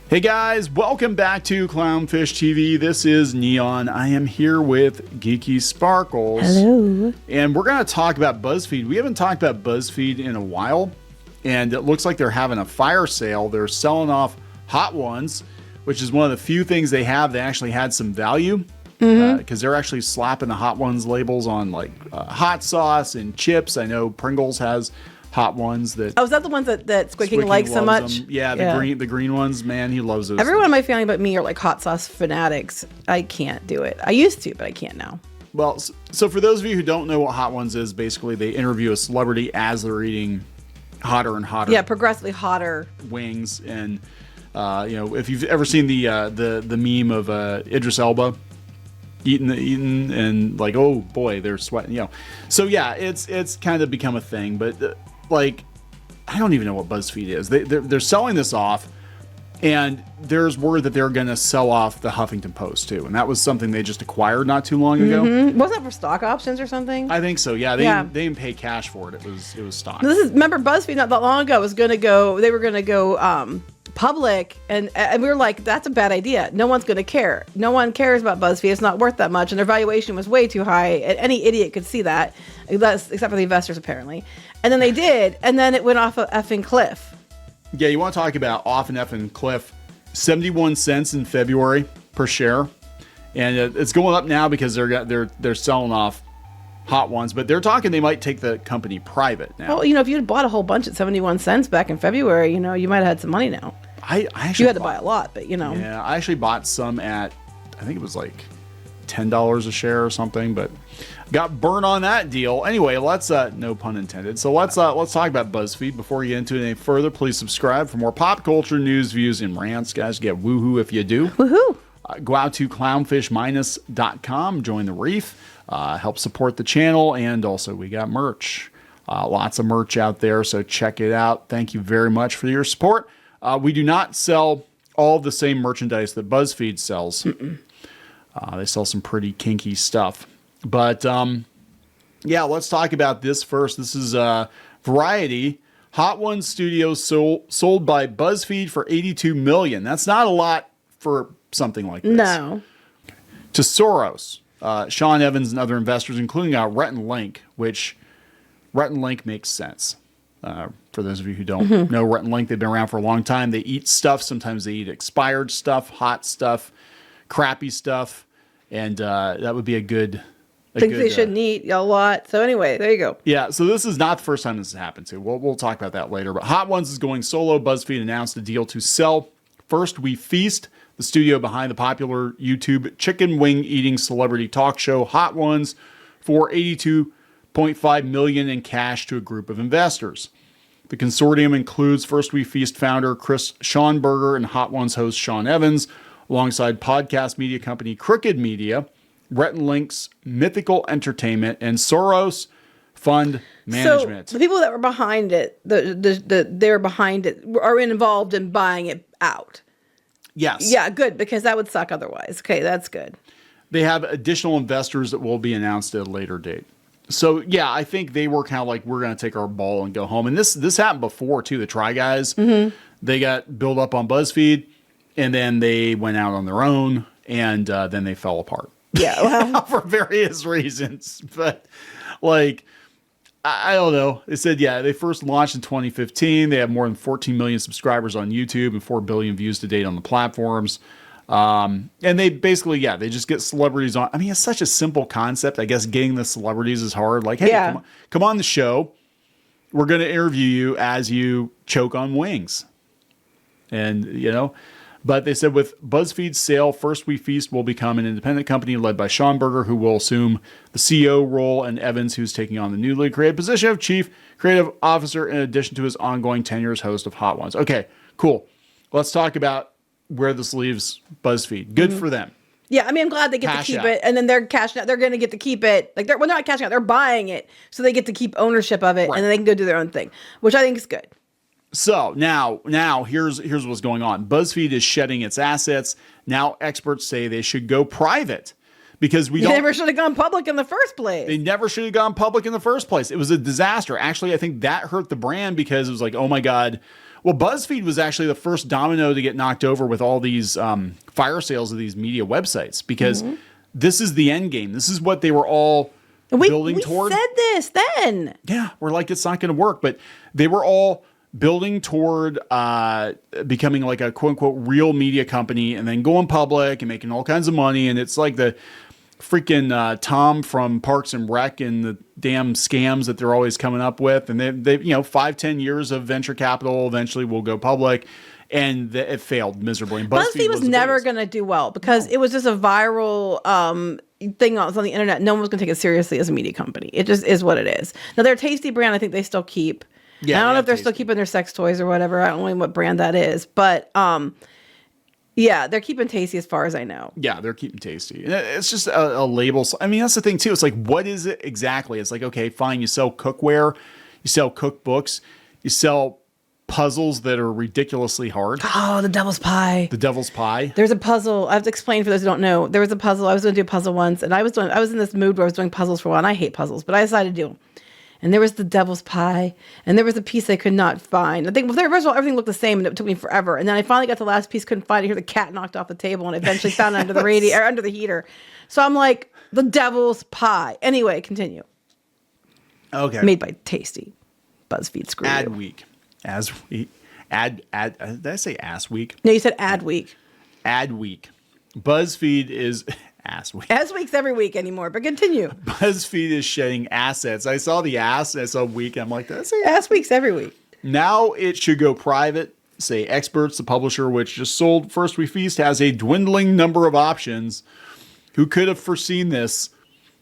Hey guys, welcome back to Clownfish TV. This is Neon. I am here with Geeky Sparkles. Hello. And we're going to talk about Buzzfeed. We haven't talked about Buzzfeed in a while, and it looks like they're having a fire sale. They're selling off Hot Ones, which is one of the few things they have that actually had some value, because they're actually slapping the Hot Ones labels on like hot sauce and chips. I know Pringles has Hot Ones that. Oh, is that the ones that Squicking likes so much? Them. Yeah, the green ones, man, he loves those. Everyone in my family but me are like hot sauce fanatics. I can't do it. I used to, but I can't now. Well, so for those of you who don't know what Hot Ones is, basically they interview a celebrity as they're eating hotter and hotter. Yeah, progressively hotter wings. And if you've ever seen the meme of Idris Elba eating and like, oh boy, they're sweating. So yeah, it's kind of become a thing, but. Like, I don't even know what Buzzfeed is. They're selling this off, and there's word that they're going to sell off the Huffington Post too, and that was something they just acquired not too long ago. Wasn't it for stock options or something? I think so. Yeah, they didn't pay cash for it. It was stock. Remember BuzzFeed not that long ago was going to go. They were going to go public, and we were like, that's a bad idea. No one's going to care. No one cares about BuzzFeed. It's not worth that much, and their valuation was way too high. And any idiot could see that, except for the investors apparently. And then they did, and then it went off a effing cliff. Yeah, you want to talk about off an effing cliff? 71 cents in February per share, and it's going up now because they're selling off Hot Ones, but they're talking they might take the company private now. Well, if you had bought a whole bunch at 71 cents back in February, you might have had some money now. I actually you had to buy a lot, but Yeah, I actually bought some at, I think it was like $10 a share or something, but got burned on that deal. Anyway, let's no pun intended. So let's talk about Buzzfeed. Before we get into it any further, please subscribe for more pop culture news, views, and rants. Guys, get woohoo if you do. Woohoo! Go out to clownfish-.com, join the reef, help support the channel, and also we got merch. Lots of merch out there, so check it out. Thank you very much for your support. We do not sell all the same merchandise that Buzzfeed sells. They sell some pretty kinky stuff. But, yeah, let's talk about this first. This is Variety. Hot Ones Studios sold by Buzzfeed for $82 million. That's not a lot for something like this. No. To Soros, Sean Evans and other investors, including Rhett and Link, which Rhett and Link makes sense. For those of you who don't know Rhett and Link, they've been around for a long time. They eat stuff. Sometimes they eat expired stuff, hot stuff, crappy stuff. And that would be a good... They shouldn't eat a lot. So anyway, there you go. Yeah, so this is not the first time this has happened to. We'll talk about that later. But Hot Ones is going solo. BuzzFeed announced a deal to sell First We Feast, the studio behind the popular YouTube chicken wing eating celebrity talk show Hot Ones, for $82.5 million in cash to a group of investors. The consortium includes First We Feast founder Sha Berger and Hot Ones host Sean Evans, alongside podcast media company Crooked Media, Rhett and Link's Mythical Entertainment, and Soros Fund Management. So the people that were behind it, they were behind it, are involved in buying it out. Yes. Yeah, good, because that would suck otherwise. Okay, that's good. They have additional investors that will be announced at a later date. So, yeah, I think they were kind of like, we're going to take our ball and go home. And this happened before, too. The Try Guys, they got built up on BuzzFeed, and then they went out on their own, and then they fell apart. Yeah, well. For various reasons. But, like, I don't know. They said, yeah, they first launched in 2015. They have more than 14 million subscribers on YouTube and 4 billion views to date on the platforms. And they basically, they just get celebrities on. I mean, it's such a simple concept. I guess getting the celebrities is hard. Like, hey, come on the show. We're going to interview you as you choke on wings. And, but they said with BuzzFeed's sale, First We Feast will become an independent company led by Sha Berger, who will assume the CEO role, and Evans, who's taking on the newly created position of Chief Creative Officer, in addition to his ongoing tenure as host of Hot Ones. Okay, cool. Let's talk about where this leaves BuzzFeed. Good for them. Yeah, I mean, I'm glad they get to keep it, and then they're cashing out. They're going to get to keep it. Like, they're not cashing out. They're buying it, so they get to keep ownership of it, and then they can go do their own thing, which I think is good. So now here's what's going on. BuzzFeed is shedding its assets. Now experts say they should go private because they never should have gone public in the first place. They never should have gone public in the first place. It was a disaster. Actually, I think that hurt the brand because it was like, oh my God, Well, BuzzFeed was actually the first domino to get knocked over with all these fire sales of these media websites because this is the end game. This is what they were all building toward. We said this then. Yeah, we're like, it's not going to work. But they were all building toward becoming like a quote unquote real media company and then going public and making all kinds of money. And it's like the freaking Tom from Parks and Rec and the damn scams that they're always coming up with. And they 5-10 years of venture capital eventually will go public. And it failed miserably. And BuzzFeed was never going to do well because it was just a viral thing on the internet. No one was going to take it seriously as a media company. It just is what it is. Now, their Tasty brand, I think they still keep. Yeah, I don't know if they're still keeping their sex toys or whatever. I don't know what brand that is. But yeah, they're keeping Tasty as far as I know. Yeah, they're keeping Tasty. It's just a label. I mean, that's the thing, too. It's like, what is it exactly? It's like, okay, fine. You sell cookware. You sell cookbooks. You sell puzzles that are ridiculously hard. Oh, the devil's pie. The devil's pie. There's a puzzle. I have to explain for those who don't know. There was a puzzle. I was going to do a puzzle once, and I was in this mood where I was doing puzzles for a while, and I hate puzzles, but I decided to do them. And there was the devil's pie, and there was a piece I could not find. I think, first of all, everything looked the same, and it took me forever. And then I finally got the last piece, couldn't find it. I hear the cat knocked off the table, and I eventually found it under the or under the heater. So I'm like, the devil's pie. Anyway, continue. Okay. Made by Tasty. BuzzFeed screw you. Ad week. As we ad. Did I say ass week? No, you said ad week. Ad week. BuzzFeed is ass week. Ass week's every week anymore, but continue. BuzzFeed is shedding assets. I saw the ass. I saw week. I'm like, that's it. Ass week's every week. Now it should go private. Say experts, the publisher, which just sold First We Feast, has a dwindling number of options. Who could have foreseen this?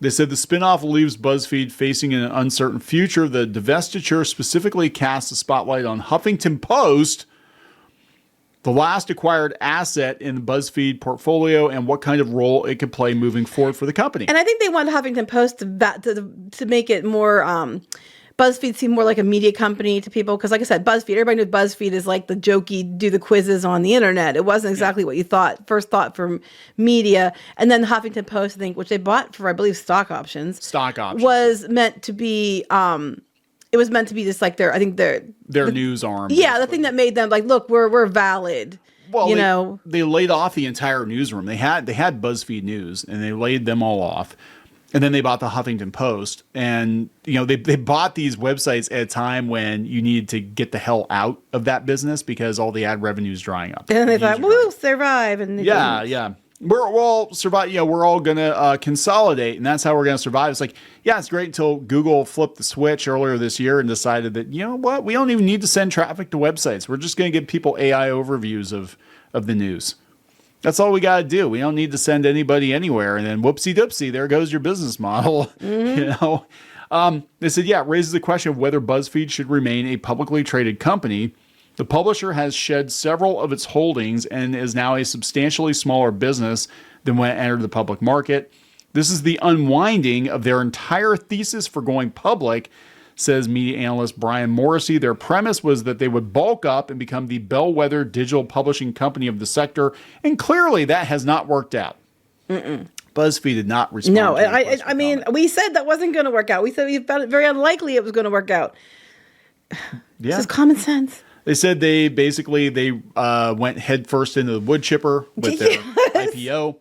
They said the spinoff leaves BuzzFeed facing an uncertain future. The divestiture specifically casts a spotlight on Huffington Post, the last acquired asset in the BuzzFeed portfolio, and what kind of role it could play moving forward for the company. And I think they want Huffington Post to make it more BuzzFeed seem more like a media company to people. Because like I said, BuzzFeed, everybody knows BuzzFeed is like the jokey, do the quizzes on the internet. It wasn't exactly what you first thought for media. And then Huffington Post, I think, which they bought for, I believe, stock options. Was meant to be, it was meant to be just like their news arm. Yeah, the thing that made them like, look, we're valid. Well, they laid off the entire newsroom. They had BuzzFeed News, and they laid them all off. And then they bought the Huffington Post. And, they bought these websites at a time when you needed to get the hell out of that business because all the ad revenue is drying up. And then they thought, we'll survive. And yeah. We're all survive. We're all going to consolidate, and that's how we're going to survive. It's like, yeah, it's great until Google flipped the switch earlier this year and decided that, you know what, we don't even need to send traffic to websites. We're just going to give people AI overviews of the news. That's all we got to do. We don't need to send anybody anywhere. And then whoopsie doopsie, there goes your business model. Mm-hmm. They said, yeah, it raises the question of whether BuzzFeed should remain a publicly traded company. The publisher has shed several of its holdings and is now a substantially smaller business than when it entered the public market. This is the unwinding of their entire thesis for going public, says media analyst Brian Morrissey. Their premise was that they would bulk up and become the bellwether digital publishing company of the sector, and clearly that has not worked out. BuzzFeed did not respond. No, I mean, we said that wasn't going to work out. We said we found it very unlikely it was going to work out. Yeah. This is common sense. They said they went headfirst into the wood chipper with their IPO.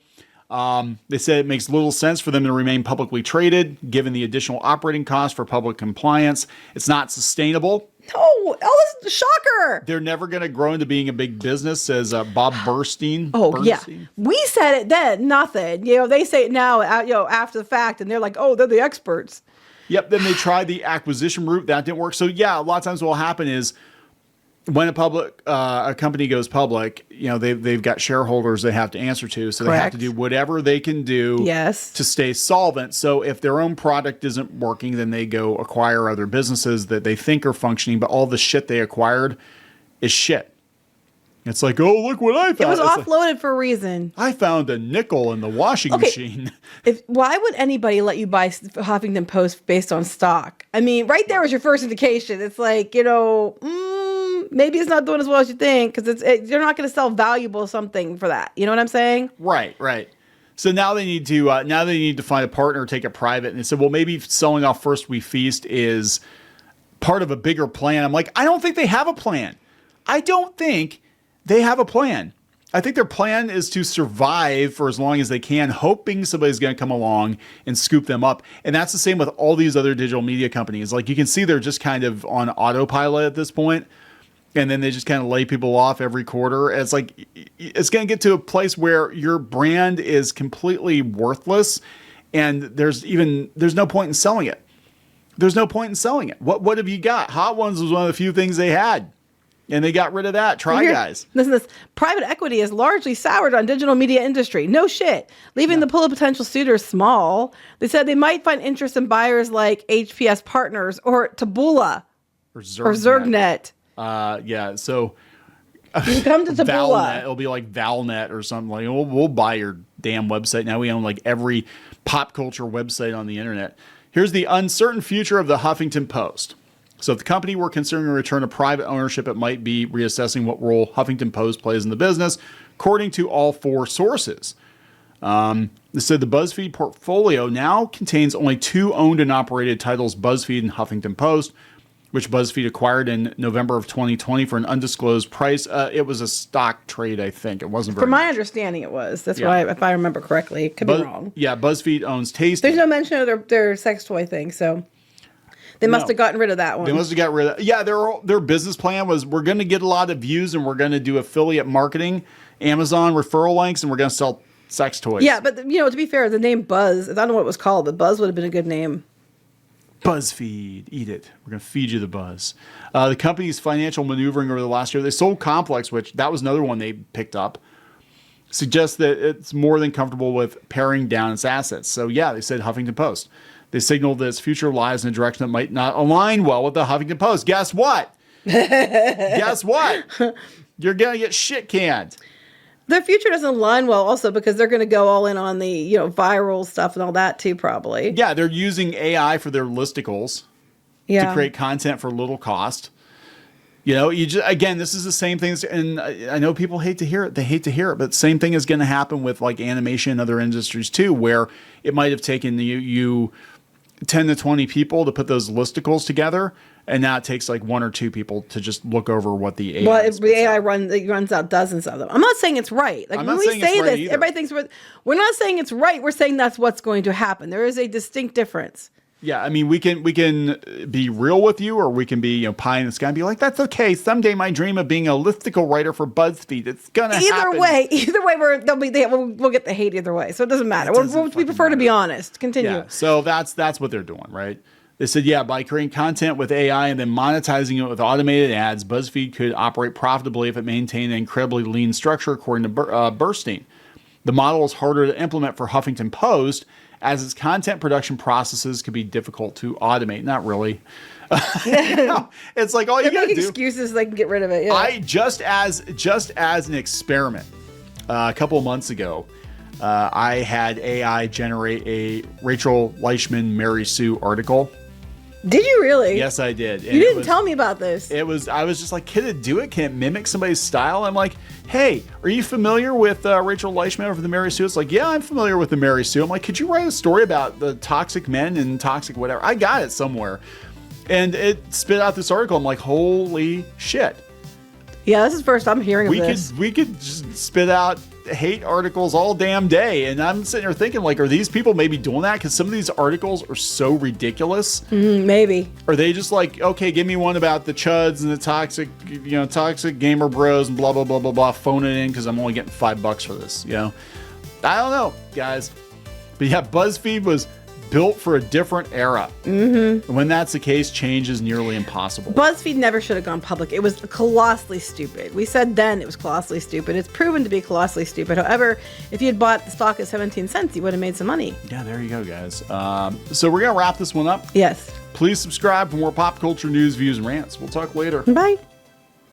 They said it makes little sense for them to remain publicly traded, given the additional operating costs for public compliance. It's not sustainable. No, this is a shocker. They're never going to grow into being a big business, says Bob Bernstein. Yeah. We said it then, nothing. They say it now, after the fact, and they're like, oh, they're the experts. Yep. Then they tried the acquisition route. That didn't work. So, yeah, a lot of times what will happen is when a company goes public, they've got shareholders they have to answer to, so Correct. They have to do whatever they can do to stay solvent. So if their own product isn't working, then they go acquire other businesses that they think are functioning, but all the shit they acquired is shit. It's like, oh, look what I found. It was offloaded for a reason. I found a nickel in the washing machine. Why would anybody let you buy Huffington Post based on stock? I mean, right there was your first indication. It's like, maybe it's not doing as well as you think because you're not going to sell valuable something for that. You know what I'm saying? Right. So now they need to find a partner, take it private. And they said, well, maybe selling off First We Feast is part of a bigger plan. I'm like, I don't think they have a plan. I don't think they have a plan. I think their plan is to survive for as long as they can, hoping somebody's going to come along and scoop them up. And that's the same with all these other digital media companies. Like, you can see they're just kind of on autopilot at this point, and then they just kind of lay people off every quarter. It's like, it's going to get to a place where your brand is completely worthless, and there's no point in selling it. There's no point in selling it. What have you got? Hot Ones was one of the few things they had, and they got rid of that. Guys. Listen, this private equity is largely soured on digital media industry. No shit. Leaving the pool of potential suitors small. They said they might find interest in buyers like HPS Partners or Taboola or Zergnet. So you come to Taboola. Valnet, it'll be like Valnet or something. Like, we'll buy your damn website. Now we own like every pop culture website on the internet. Here's the uncertain future of the Huffington Post. So if the company were considering a return to private ownership, it might be reassessing what role Huffington Post plays in the business, according to all four sources. They said the Buzzfeed portfolio now contains only 2 owned and operated titles, Buzzfeed and Huffington Post, which Buzzfeed acquired in November of 2020 for an undisclosed price. It was a stock trade, I think. It wasn't very From my much. Understanding, it was. That's why, if I remember correctly. Could be wrong. Yeah, Buzzfeed owns Tasty. There's no mention of their sex toy thing, so they must have gotten rid of that one. They must have got rid of it. Yeah, their business plan was, we're going to get a lot of views and we're going to do affiliate marketing, Amazon referral links, and we're going to sell sex toys. Yeah, but to be fair, the name Buzz, I don't know what it was called, but Buzz would have been a good name. Buzzfeed, eat it. We're going to feed you the buzz. The company's financial maneuvering over the last year, they sold Complex, which that was another one they picked up, suggests that it's more than comfortable with paring down its assets. So yeah, they said Huffington Post. They signaled that its future lies in a direction that might not align well with the Huffington Post. Guess what? Guess what? You're going to get shit canned. Their future doesn't align well also because they're going to go all in on the, viral stuff and all that too, probably. Yeah, they're using AI for their listicles to create content for little cost. This is the same thing. And I know people hate to hear it. They hate to hear it. But the same thing is going to happen with like animation and other industries too, where it might have taken you 10 to 20 people to put those listicles together. And now it takes like 1 or 2 people to just look over what the AI. Well, the AI runs out dozens of them. I'm not saying it's right. Like, when we say this, everybody thinks we're not saying it's right. We're saying that's what's going to happen. There is a distinct difference. Yeah, I mean, we can be real with you, or we can be pie in the sky and be like, that's okay. Someday my dream of being a listicle writer for BuzzFeed, it's gonna happen. Either way, we'll get the hate either way. So it doesn't matter. We prefer to be honest. Continue. Yeah, so that's what they're doing, right? They said, by creating content with AI and then monetizing it with automated ads, BuzzFeed could operate profitably if it maintained an incredibly lean structure, according to Burstein. The model is harder to implement for Huffington Post, as its content production processes could be difficult to automate. Not really. It's like all you got to do. Excuses so they can get rid of it. Yeah. I just as an experiment, a couple of months ago, I had AI generate a Rachel Leishman Mary Sue article. Did you really? Yes, I did. And you didn't tell me about this. I was just like, can it do it? Can it mimic somebody's style? I'm like, hey, are you familiar with Rachel Leishman over the Mary Sue? It's like, yeah, I'm familiar with the Mary Sue. I'm like, could you write a story about the toxic men and toxic whatever? I got it somewhere. And it spit out this article. I'm like, holy shit. Yeah, this is the first I'm hearing of this. We could just spit out hate articles all damn day. And I'm sitting here thinking, like, are these people maybe doing that? Because some of these articles are so ridiculous. Maybe. Are they just like, okay, give me one about the chuds and the toxic gamer bros and blah, blah, blah, blah, blah, phone it in because I'm only getting $5 for this, I don't know, guys. But yeah, BuzzFeed was built for a different era. And when that's the case, change is nearly impossible. BuzzFeed never should have gone public. It was colossally stupid. We said then it was colossally stupid. It's proven to be colossally stupid. However, if you had bought the stock at 17 cents, you would have made some money. Yeah, there you go, guys. So we're going to wrap this one up. Yes. Please subscribe for more pop culture news, views, and rants. We'll talk later. Bye.